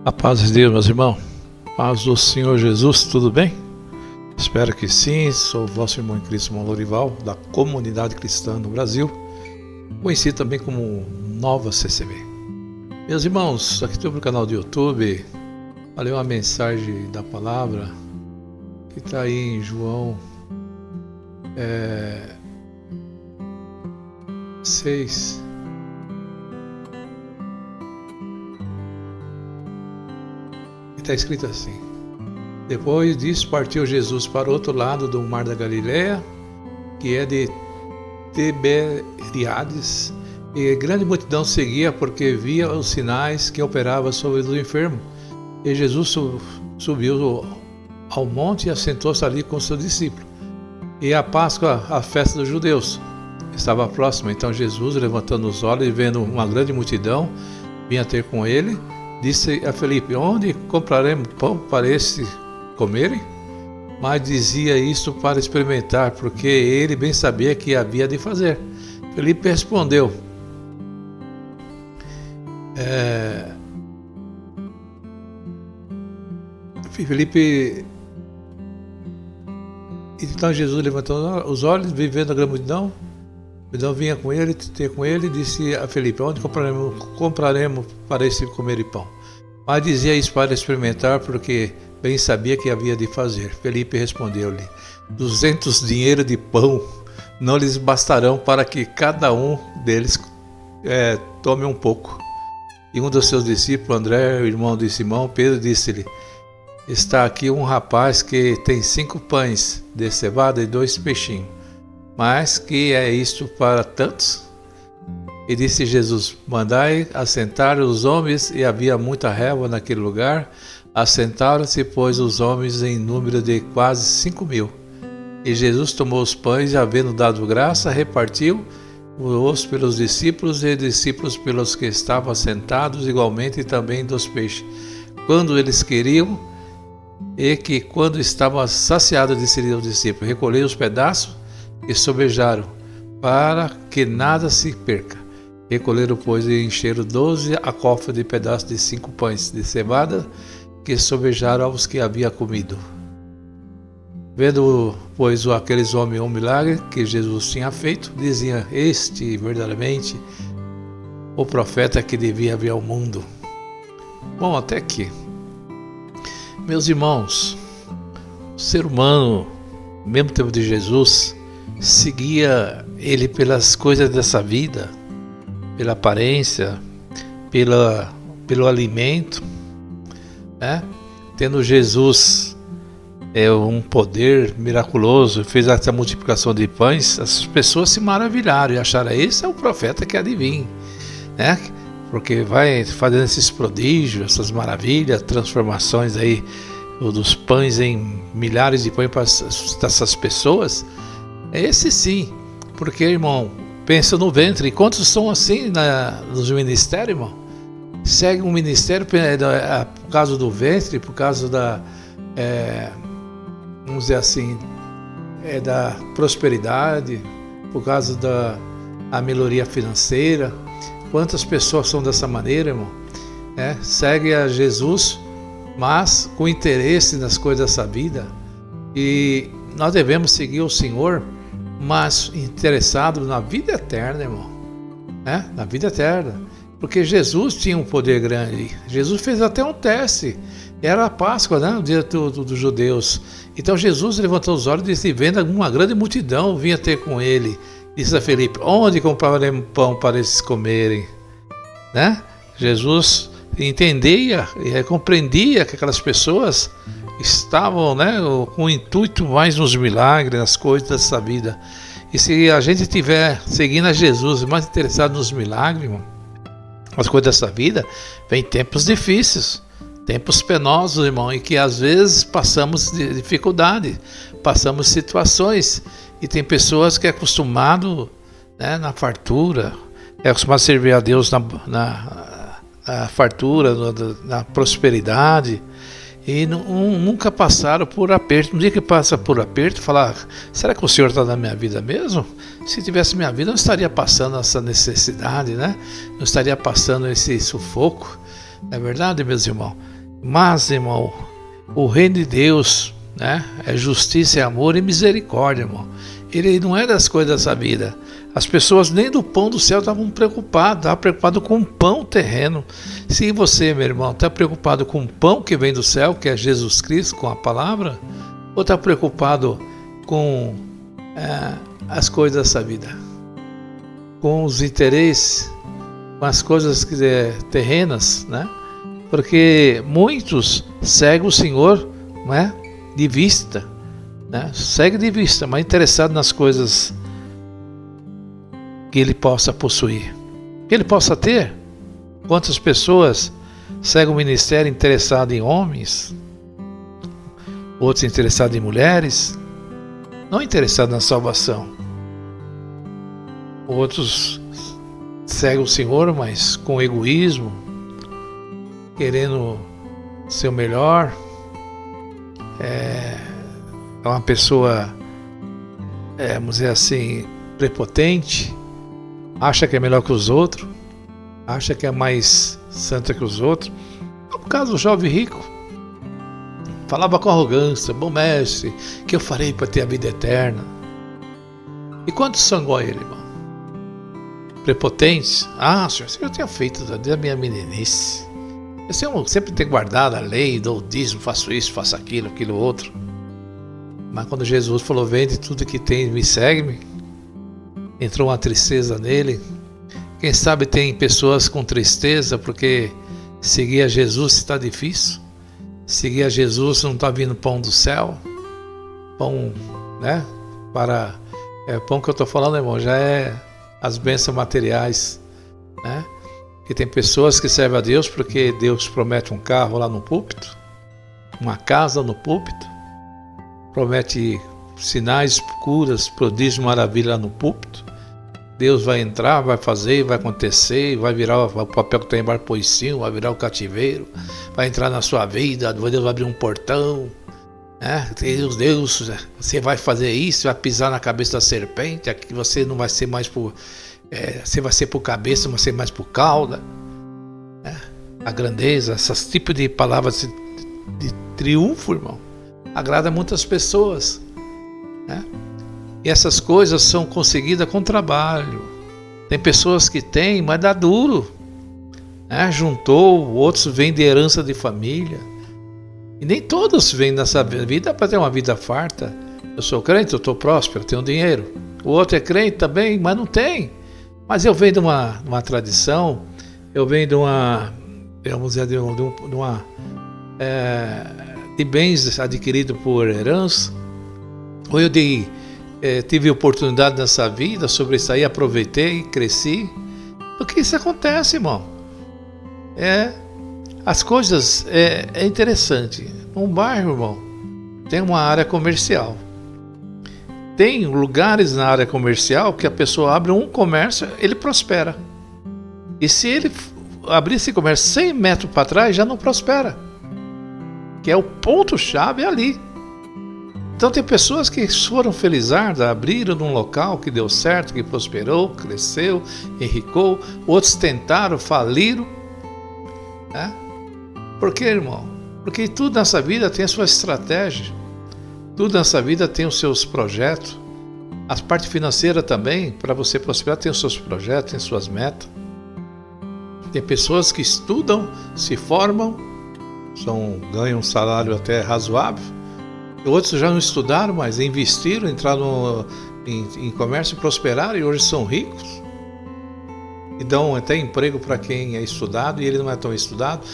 A paz de Deus, meus irmãos. Paz do Senhor Jesus, tudo bem? Espero que sim. Sou o vosso irmão em Cristo, irmão Lorival, da Comunidade Cristã no Brasil, conhecido também como Nova CCB. Meus irmãos, aqui estou no canal do YouTube. Falei uma mensagem da palavra que está aí em João 6. Está escrito assim: depois disso partiu Jesus para o outro lado do mar da Galileia, que é de Tiberíades, e grande multidão seguia porque via os sinais que operava sobre os enfermos. E Jesus subiu ao monte e assentou-se ali com seus discípulos. E a Páscoa, a festa dos judeus, estava próxima. Então Jesus, levantando os olhos e vendo uma grande multidão, vinha ter com ele, disse a Felipe: onde compraremos pão para estes comerem? Mas dizia isto para experimentar, porque ele bem sabia que havia de fazer. Felipe respondeu: Então Jesus, levantando os olhos, vendo a grande multidão, vinha com ele, disse a Felipe: onde compraremos para esse comer pão? Mas dizia isso para experimentar, porque bem sabia que havia de fazer. Felipe respondeu-lhe: 200 dinheiros de pão não lhes bastarão para que cada um deles tome um pouco. E um dos seus discípulos, André, o irmão de Simão, Pedro, disse-lhe: está aqui um rapaz que tem 5 pães de cevada e 2 peixinhos. Mas que é isto para tantos? E disse Jesus: mandai assentar os homens. E havia muita relva naquele lugar. Assentaram-se, pois, os homens em número de quase 5.000. E Jesus tomou os pães e, havendo dado graça, repartiu-os pelos discípulos e discípulos pelos que estavam assentados, igualmente também dos peixes, quando eles queriam. E que, quando estavam saciados, disse aos discípulos: recolhei os pedaços e sobejaram, para que nada se perca. Recolheram, pois, e encheram 12 cofres de pedaços de 5 pães de cevada, que sobejaram aos que havia comido. Vendo, pois, aqueles homens um milagre que Jesus tinha feito, diziam: este, verdadeiramente, o profeta que devia vir ao mundo. Bom, até aqui. Meus irmãos, o ser humano, no mesmo tempo de Jesus, seguia ele pelas coisas dessa vida, pela aparência, pelo alimento, né? Tendo Jesus um poder miraculoso, fez essa multiplicação de pães, as pessoas se maravilharam e acharam: esse é o profeta que há de vir, né? Porque vai fazendo esses prodígios, essas maravilhas, transformações aí dos pães em milhares de pães para essas pessoas. Esse sim, porque, irmão, pensa no ventre. Quantos são assim nos ministérios, irmão? Segue um ministério por causa do ventre, por causa da, vamos dizer assim, da prosperidade, por causa da melhoria financeira. Quantas pessoas são dessa maneira, irmão? Segue a Jesus, mas com interesse nas coisas dessa vida. E nós devemos seguir o Senhor, mas interessado na vida eterna, irmão. Na vida eterna. Porque Jesus tinha um poder grande. Jesus fez até um teste. Era a Páscoa, né? O dia dos judeus. Então Jesus levantou os olhos e disse: vendo uma grande multidão, vinha ter com ele. Disse a Felipe: onde compraremos pão para eles comerem? Né? Jesus entendia e compreendia que aquelas pessoas estavam, né, com o intuito mais nos milagres, nas coisas dessa vida. E se a gente estiver seguindo a Jesus, mais interessado nos milagres, irmão, as coisas dessa vida, vem tempos difíceis, tempos penosos, irmão, em que às vezes passamos dificuldade, passamos situações. E tem pessoas que é acostumado, né, na fartura, é acostumado a servir a Deus na fartura, na prosperidade, e nunca passaram por aperto. No dia que passa por aperto, falar: será que o Senhor está na minha vida mesmo? Se tivesse minha vida, eu não estaria passando essa necessidade, né? Não estaria passando esse sufoco. Não é verdade, meus irmãos? Mas, irmão, o reino de Deus, né, é justiça, é amor e misericórdia, irmão. Ele não é das coisas dessa vida. As pessoas nem do pão do céu estavam preocupadas com o pão terreno. Se você, meu irmão, está preocupado com o pão que vem do céu, que é Jesus Cristo, com a palavra, ou está preocupado com as coisas dessa vida, com os interesses, com as coisas terrenas, né? Porque muitos seguem o Senhor, né, de vista, né? Segue de vista, mas interessado nas coisas que ele possa possuir, que ele possa ter. Quantas pessoas seguem o ministério interessado em homens, outros interessados em mulheres, não interessados na salvação. Outros seguem o Senhor, mas com egoísmo, querendo ser o melhor. É uma pessoa, vamos dizer assim, prepotente, acha que é melhor que os outros, acha que é mais santa que os outros. No caso do jovem rico, falava com arrogância: bom mestre, que eu farei para ter a vida eterna? E quanto sangou ele, irmão? Prepotentes? Senhor, eu tinha feito desde a minha meninice. Eu sempre tenho guardado a lei, dou o dízimo, faço isso, faço aquilo, aquilo outro. Mas quando Jesus falou: vende tudo que tem, me segue-me, entrou uma tristeza nele. Quem sabe tem pessoas com tristeza porque seguir a Jesus está difícil. Seguir a Jesus não está vindo pão do céu. Pão, né? Pão que eu estou falando, irmão, já é as bênçãos materiais, né? Que tem pessoas que servem a Deus porque Deus promete um carro lá no púlpito, uma casa no púlpito, promete sinais, curas, prodígios, maravilha lá no púlpito. Deus vai entrar, vai fazer, vai acontecer, vai virar o papel que está embaixo do poicinho, vai virar o cativeiro, vai entrar na sua vida, Deus vai abrir um portão, né? Deus, você vai fazer isso, vai pisar na cabeça da serpente, aqui você não vai ser mais você vai ser por cabeça, vai ser mais por cauda, né? A grandeza, esses tipos de palavras de triunfo, irmão, agrada muitas pessoas, né? E essas coisas são conseguidas com trabalho. Tem pessoas que têm, mas dá duro, né? Juntou, outros vêm de herança de família. E nem todos vêm nessa vida para ter uma vida farta. Eu sou crente, eu estou próspero, eu tenho dinheiro. O outro é crente também, mas não tem. Mas eu venho de uma tradição, eu venho de uma, vamos dizer, de bens adquiridos por herança. Ou eu tive oportunidade nessa vida, sobre isso aí, aproveitei, cresci. Porque isso acontece, irmão. As coisas, é interessante. Um bairro, irmão, tem uma área comercial. Tem lugares na área comercial que a pessoa abre um comércio, ele prospera. E se ele abrir esse comércio 100 metros para trás, já não prospera. Que é o ponto-chave ali. Então tem pessoas que foram felizardas, abriram num local que deu certo, que prosperou, cresceu, enricou. Outros tentaram, faliram, né? Por quê, irmão? Porque tudo nessa vida tem a sua estratégia. Tudo nessa vida tem os seus projetos. A parte financeira também, para você prosperar, tem os seus projetos, tem suas metas. Tem pessoas que estudam, se formam, ganham um salário até razoável. Outros já não estudaram, mas investiram, entraram em comércio e prosperaram e hoje são ricos. E dão até emprego para quem é estudado e ele não é tão estudado.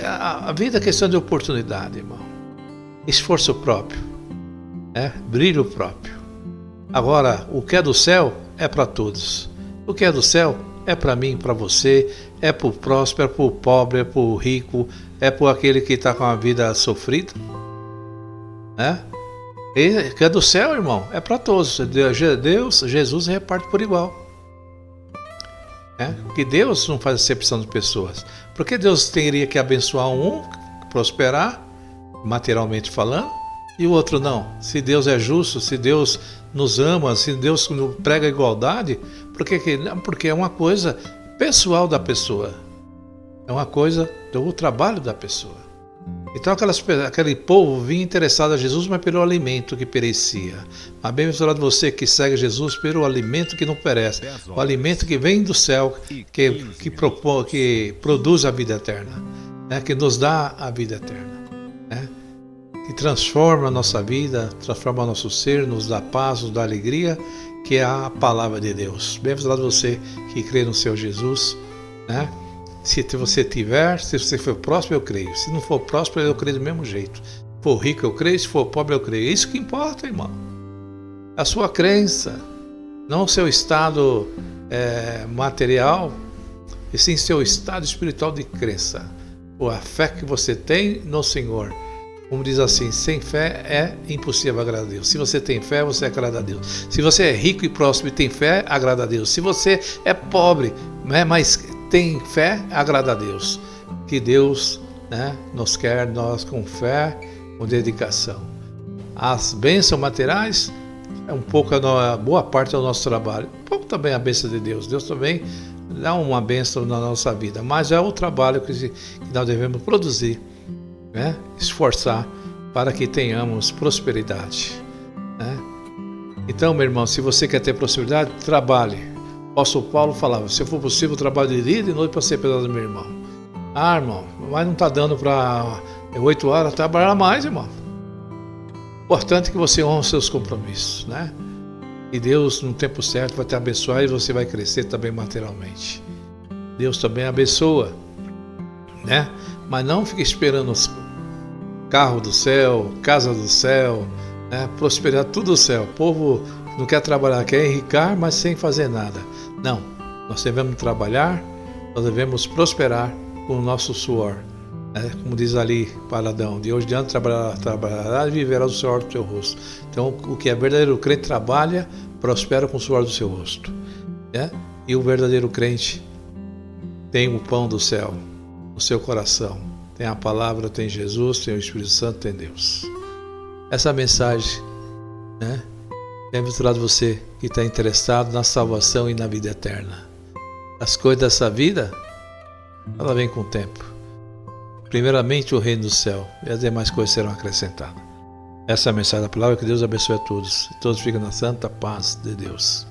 A vida é questão de oportunidade, irmão. Esforço próprio, brilho próprio. Agora, o que é do céu é para todos. O que é do céu é para mim, para você, é para o próspero, é para o pobre, é para o rico, é para aquele que está com a vida sofrida. E que é do céu, irmão, é para todos. Jesus reparte por igual. Que Deus não faz acepção de pessoas. Porque Deus teria que abençoar um, prosperar, materialmente falando, e o outro não. Se Deus é justo, se Deus nos ama, se Deus prega a igualdade, porque é uma coisa pessoal da pessoa. É uma coisa do trabalho da pessoa. Então aquele povo vinha interessado a Jesus, mas pelo alimento que perecia. Mas bem-aventurado você que segue Jesus pelo alimento que não perece, o alimento que vem do céu, que produz a vida eterna, né? Que nos dá a vida eterna, né? Que transforma a nossa vida, transforma o nosso ser, nos dá paz, nos dá alegria, que é a palavra de Deus. Bem-aventurado você que crê no Senhor Jesus, né? Se você for próspero, eu creio. Se não for próspero, eu creio do mesmo jeito. Se for rico, eu creio. Se for pobre, eu creio. É isso que importa, irmão. A sua crença, não o seu estado material, e sim seu estado espiritual de crença. Ou a fé que você tem no Senhor. Como diz assim, sem fé é impossível agradar a Deus. Se você tem fé, você agrada a Deus. Se você é rico e próspero e tem fé, agrada a Deus. Se você é pobre, né, mas tem fé, agrada a Deus. Que Deus, né, nos quer, nós com fé, com dedicação. As bênçãos materiais é um pouco, a boa parte do nosso trabalho. Um pouco também a bênção de Deus. Deus também dá uma bênção na nossa vida. Mas é o trabalho que nós devemos produzir, né, esforçar para que tenhamos prosperidade, né? Então, meu irmão, se você quer ter prosperidade, trabalhe. O apóstolo Paulo falava, se for possível, trabalho de dia e de noite para ser pesado, meu irmão. Ah, irmão, mas não está dando para 8 horas, trabalhar mais, irmão. Importante que você honre os seus compromissos, né? E Deus, no tempo certo, vai te abençoar e você vai crescer também materialmente. Deus também abençoa, né? Mas não fique esperando os carros do céu, casa do céu, né? Prosperar tudo do céu. O povo não quer trabalhar, quer enricar, mas sem fazer nada. Não, nós devemos trabalhar, nós devemos prosperar com o nosso suor, né? Como diz ali para Adão, de hoje em diante trabalhará e viverá do suor do teu rosto. Então, o que é verdadeiro crente trabalha, prospera com o suor do seu rosto, né? E o verdadeiro crente tem o pão do céu no seu coração. Tem a palavra, tem Jesus, tem o Espírito Santo, tem Deus. Essa mensagem, né? Bem-aventurado você que está interessado na salvação e na vida eterna. As coisas dessa vida, ela vem com o tempo. Primeiramente o reino do céu, e as demais coisas serão acrescentadas. Essa é a mensagem da palavra, que Deus abençoe a todos. E todos ficam na santa paz de Deus.